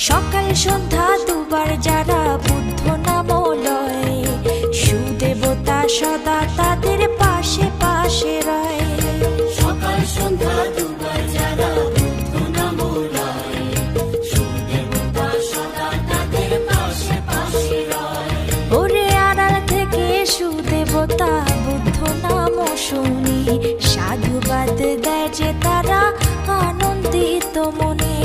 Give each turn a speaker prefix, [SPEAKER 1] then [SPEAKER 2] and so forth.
[SPEAKER 1] সকাল সন্ধ্যা দুবার যারা বুদ্ধ নাম লয়, সুদেবতা সদা তাদের পাশে পাশে রয়।
[SPEAKER 2] সকাল সন্ধ্যা দুবার যারা বুদ্ধ নাম লয়, সুদেবতা সদা তাদের পাশে পাশে রয়।
[SPEAKER 1] ওরে আড়াল থেকে সুদেবতা বুদ্ধ নাম শুনি, সাধুবাদ দেয় যে তারা আনন্দিত মনে।